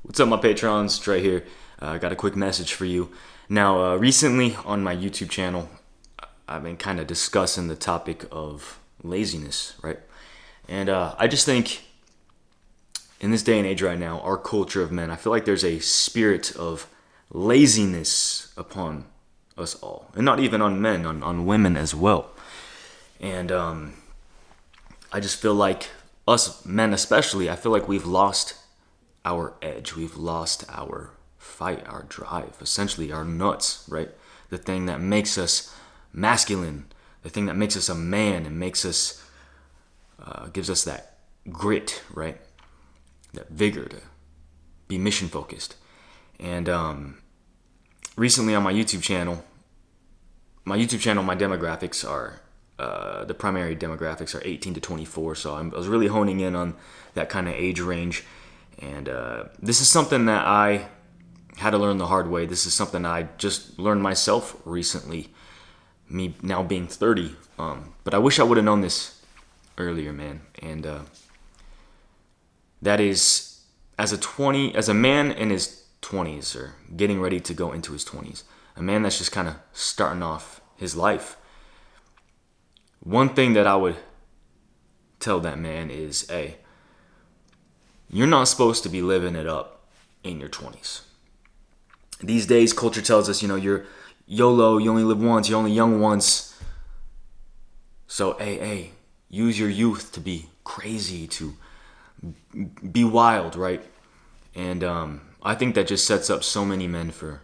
What's up, my patrons? Trey here. I got a quick message for you. Now, recently on my YouTube channel, I've been kind of discussing the topic of laziness, right? And I just think in this day and age right now, our culture of men, I feel like there's a spirit of laziness upon us all. And not even on men, on women as well. And I just feel like us men especially, I feel like we've lost our edge. We've lost our fight, our drive, essentially our nuts, right? The thing that makes us masculine, the thing that makes us a man and makes us, gives us that grit, right? That vigor to be mission focused. And recently on my YouTube channel, my demographics are, the primary demographics are 18 to 24. So I was really honing in on that kind of age range. And this is something that I had to learn the hard way. This is something I just learned myself recently, me now being 30. But I wish I would have known this earlier, man. And that is, as a man in his 20s or getting ready to go into his 20s, a man that's just kind of starting off his life. One thing that I would tell that man is, hey, you're not supposed to be living it up in your 20s. These days, culture tells us, you're YOLO, you only live once, you're only young once. So, hey, use your youth to be crazy, to be wild, right? And I think that just sets up so many men for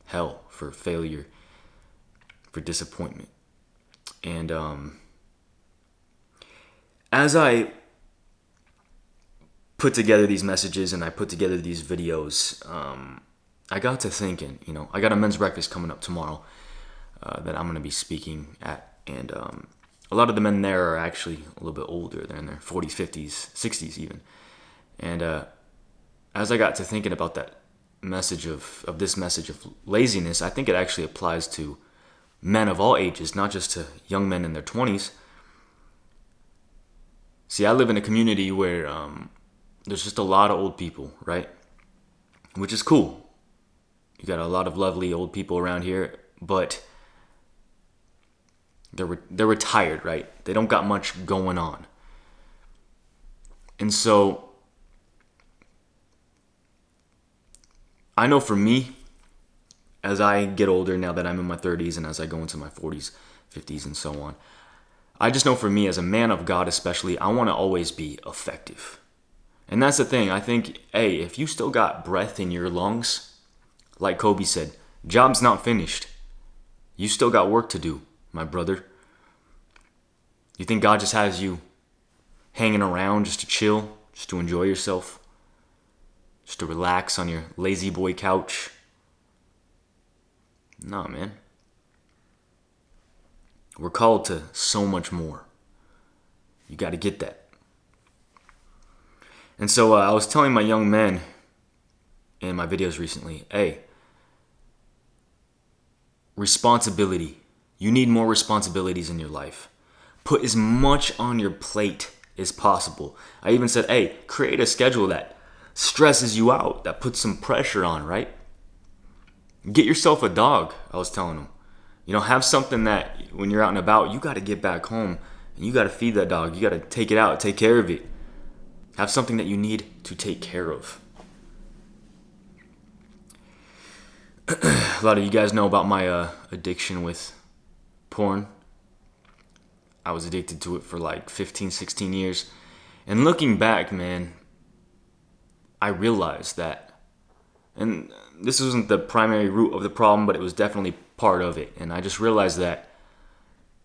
hell, for failure, for disappointment. And as I put together these messages and I put together these videos, I got to thinking, I got a men's breakfast coming up tomorrow that I'm going to be speaking at. And a lot of the men there are actually a little bit older. They're in their 40s, 50s, 60s even. And as I got to thinking about that message of this message of laziness, I think it actually applies to men of all ages, not just to young men in their 20s. See, I live in a community where there's just a lot of old people, right? Which is cool. You got a lot of lovely old people around here, but they're retired, right? They don't got much going on. And so I know for me, as I get older, now that I'm in my 30s and as I go into my 40s, 50s, and so on, I just know for me as a man of God especially, I want to always be effective. And that's the thing. I think, hey, if you still got breath in your lungs, like Kobe said, job's not finished. You still got work to do, my brother. You think God just has you hanging around just to chill, just to enjoy yourself, just to relax on your lazy boy couch? Nah, man. We're called to so much more. You got to get that. And so I was telling my young men in my videos recently, hey, responsibility. You need more responsibilities in your life. Put as much on your plate as possible. I even said, hey, create a schedule that stresses you out, that puts some pressure on, right? Get yourself a dog, I was telling them. Have something that when you're out and about, you got to get back home and you got to feed that dog. You got to take it out, take care of it. Have something that you need to take care of. A lot of you guys know about my addiction with porn. I was addicted to it for like 15, 16 years. And looking back, man, I realized that, and this wasn't the primary root of the problem, but it was definitely part of it. And I just realized that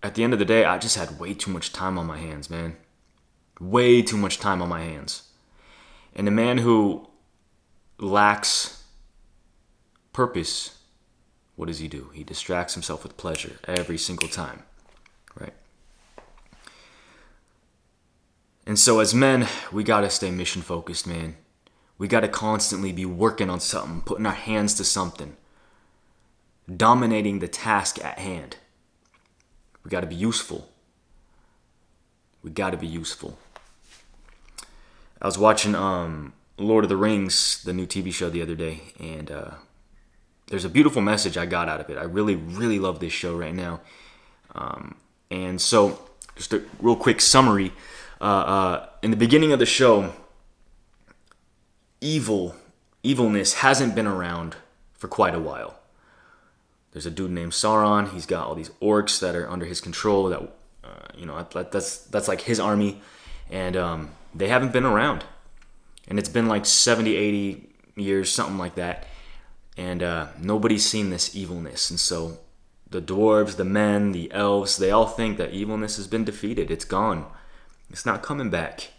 at the end of the day, I just had way too much time on my hands, man. Way too much time on my hands. And a man who lacks purpose, what does he do? He distracts himself with pleasure every single time, right? And so as men, we got to stay mission focused, man. We got to constantly be working on something, putting our hands to something, dominating the task at hand. We got to be useful. We got to be useful. I was watching Lord of the Rings, the new TV show, the other day, and there's a beautiful message I got out of it. I really, really love this show right now. And so, just a real quick summary. In the beginning of the show, evilness hasn't been around for quite a while. There's a dude named Sauron. He's got all these orcs that are under his control. That's like his army, and they haven't been around. And it's been like 70, 80 years, something like that. And nobody's seen this evilness. And so the dwarves, the men, the elves, they all think that evilness has been defeated. It's gone. It's not coming back.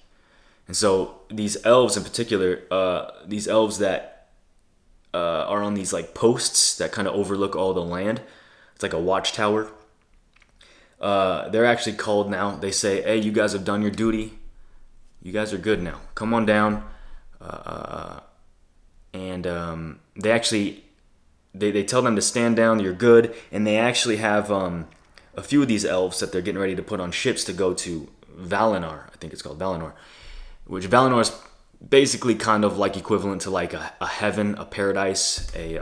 And so these elves in particular, these elves that are on these like posts that kind of overlook all the land. It's like a watchtower. They're actually called now. They say, hey, you guys have done your duty. You guys are good now. Come on down. They actually, they tell them to stand down, you're good, and they actually have a few of these elves that they're getting ready to put on ships to go to Valinor. I think it's called Valinor, which Valinor is basically kind of like equivalent to like a heaven, a paradise, a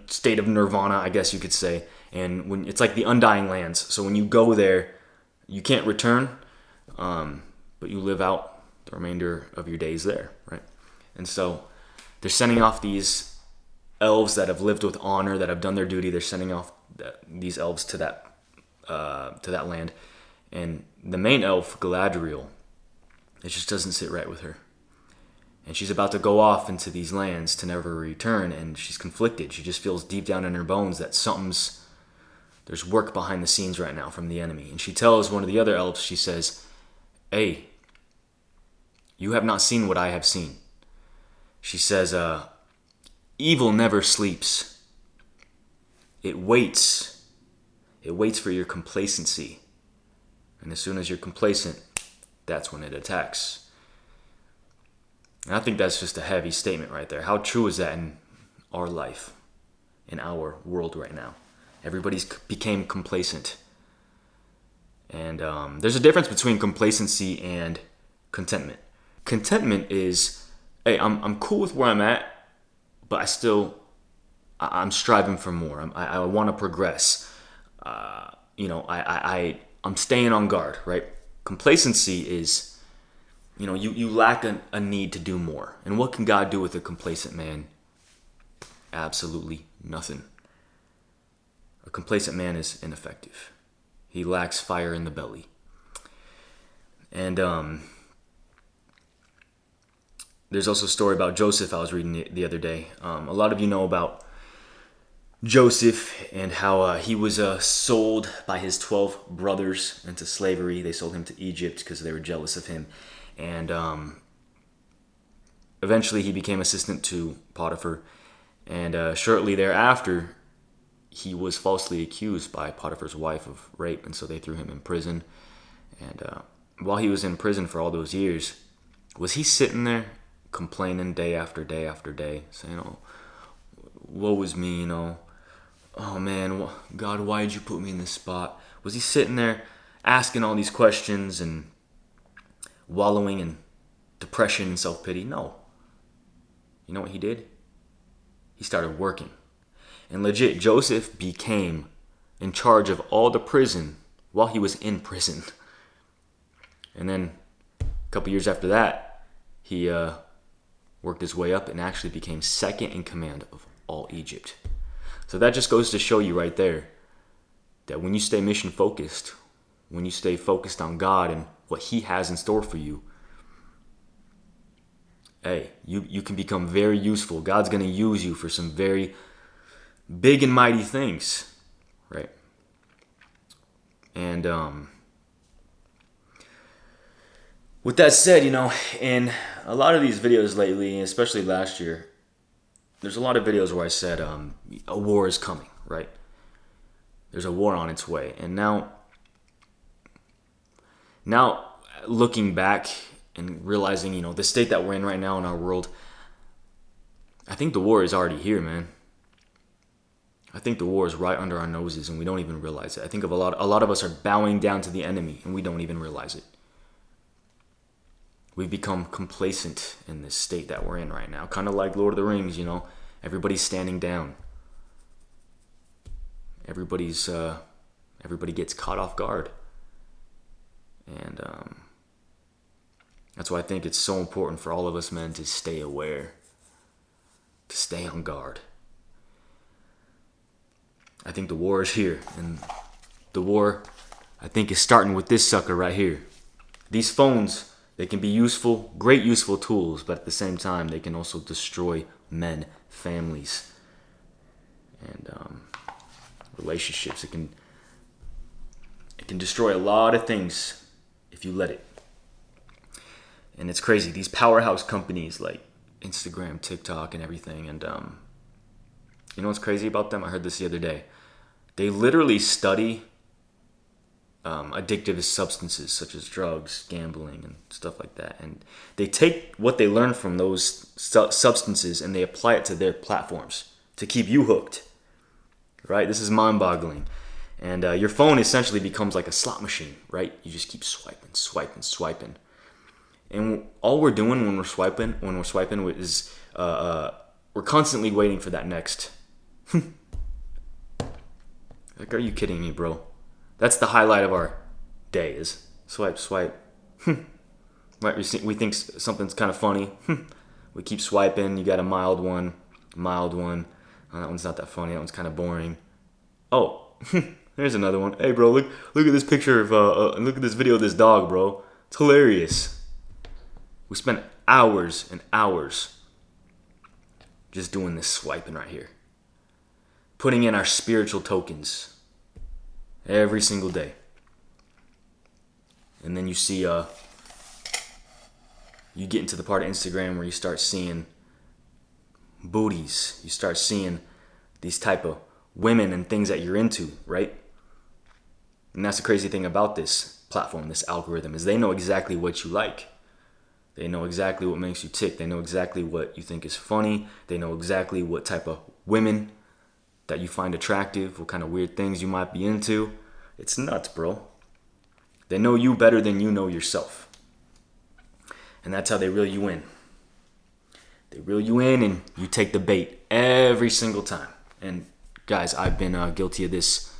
state of nirvana, I guess you could say. And when it's like the Undying Lands, so when you go there, you can't return, but you live out the remainder of your days there, right? And so they're sending off these elves that have lived with honor, that have done their duty. They're sending off these elves to that land, and the main elf, Galadriel, it just doesn't sit right with her, and she's about to go off into these lands to never return, and she's conflicted. She just feels deep down in her bones that there's work behind the scenes right now from the enemy, and she tells one of the other elves, she says, hey, you have not seen what I have seen. She says, evil never sleeps. It waits. It waits for your complacency. And as soon as you're complacent, that's when it attacks. And I think that's just a heavy statement right there. How true is that in our life, in our world right now? Everybody's became complacent. And there's a difference between complacency and contentment. Contentment is, hey, I'm cool with where I'm at, but I'm striving for more. I want to progress. I'm staying on guard, right? Complacency is, you lack a need to do more. And what can God do with a complacent man? Absolutely nothing. A complacent man is ineffective. He lacks fire in the belly. And there's also a story about Joseph I was reading the other day. A lot of you know about Joseph and how he was sold by his 12 brothers into slavery. They sold him to Egypt because they were jealous of him. And eventually he became assistant to Potiphar. And shortly thereafter, he was falsely accused by Potiphar's wife of rape. And so they threw him in prison. And while he was in prison for all those years, was he sitting there complaining day after day after day, saying, oh, woe is me, oh man, God, why did you put me in this spot? Was he sitting there asking all these questions and wallowing in depression and self-pity? No. You know what he did? He started working. And legit, Joseph became in charge of all the prison while he was in prison. And then a couple years after that, he worked his way up and actually became second in command of all Egypt. So that just goes to show you right there that when you stay mission focused, when you stay focused on God and what He has in store for you, hey, you can become very useful. God's going to use you for some very big and mighty things, right? And with that said, in a lot of these videos lately, especially last year, there's a lot of videos where I said a war is coming, right? There's a war on its way. And now looking back and realizing, the state that we're in right now in our world, I think the war is already here, man. I think the war is right under our noses and we don't even realize it. I think a lot of us are bowing down to the enemy and we don't even realize it. we've become complacent in this state that we're in right now. Kind of like Lord of the Rings, everybody's standing down. Everybody gets caught off guard. And that's why I think it's so important for all of us men to stay aware, to stay on guard. I think the war is here, and the war, I think, is starting with this sucker right here. These phones, they can be useful, great useful tools, but at the same time, they can also destroy men, families, and relationships. It can destroy a lot of things if you let it. And it's crazy. These powerhouse companies like Instagram, TikTok, and everything. And you know what's crazy about them? I heard this the other day. They literally study addictive substances such as drugs, gambling, and stuff like that. And they take what they learn from those substances and they apply it to their platforms to keep you hooked. Right? This is mind-boggling. And your phone essentially becomes like a slot machine, right? You just keep swiping. And all we're doing when we're swiping is we're constantly waiting for that next. Like, are you kidding me, bro? That's the highlight of our day is swipe. Right? We think something's kind of funny. We keep swiping. You got a mild one. Oh, that one's not that funny. That one's kind of boring. Oh, there's another one. Hey, bro, look at this picture of look at this video of this dog, bro. It's hilarious. We spent hours and hours just doing this swiping right here. Putting in our spiritual tokens every single day. And then you see, you get into the part of Instagram where you start seeing booties. You start seeing these type of women and things that you're into, right? And that's the crazy thing about this platform, this algorithm, is they know exactly what you like. They know exactly what makes you tick. They know exactly what you think is funny. They know exactly what type of women that you find attractive, what kind of weird things you might be into. It's nuts, bro. They know you better than you know yourself. And that's how they reel you in. They reel you in and you take the bait every single time. And guys, I've been guilty of this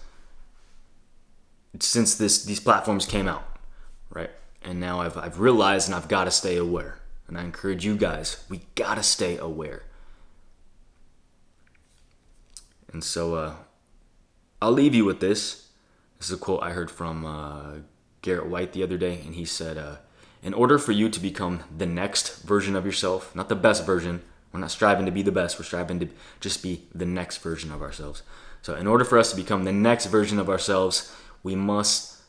since these platforms came out, right? And now I've realized and I've got to stay aware. And I encourage you guys, we got to stay aware. And so I'll leave you with this. This is a quote I heard from Garrett White the other day. And he said, in order for you to become the next version of yourself, not the best version, we're not striving to be the best, we're striving to just be the next version of ourselves. So in order for us to become the next version of ourselves, we must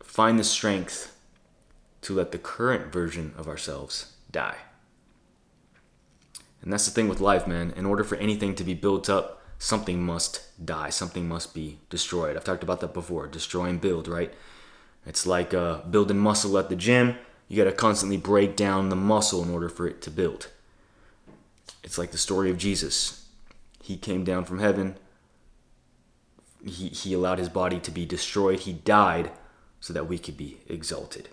find the strength to let the current version of ourselves die. And that's the thing with life, man. In order for anything to be built up, something must die. Something must be destroyed. I've talked about that before. Destroy and build, right? It's like building muscle at the gym. You got to constantly break down the muscle in order for it to build. It's like the story of Jesus. He came down from heaven. He allowed his body to be destroyed. He died so that we could be exalted.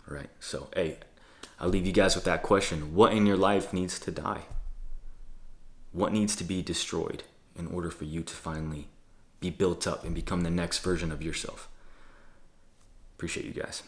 Right? So, hey, I'll leave you guys with that question. What in your life needs to die? What needs to be destroyed in order for you to finally be built up and become the next version of yourself? Appreciate you guys.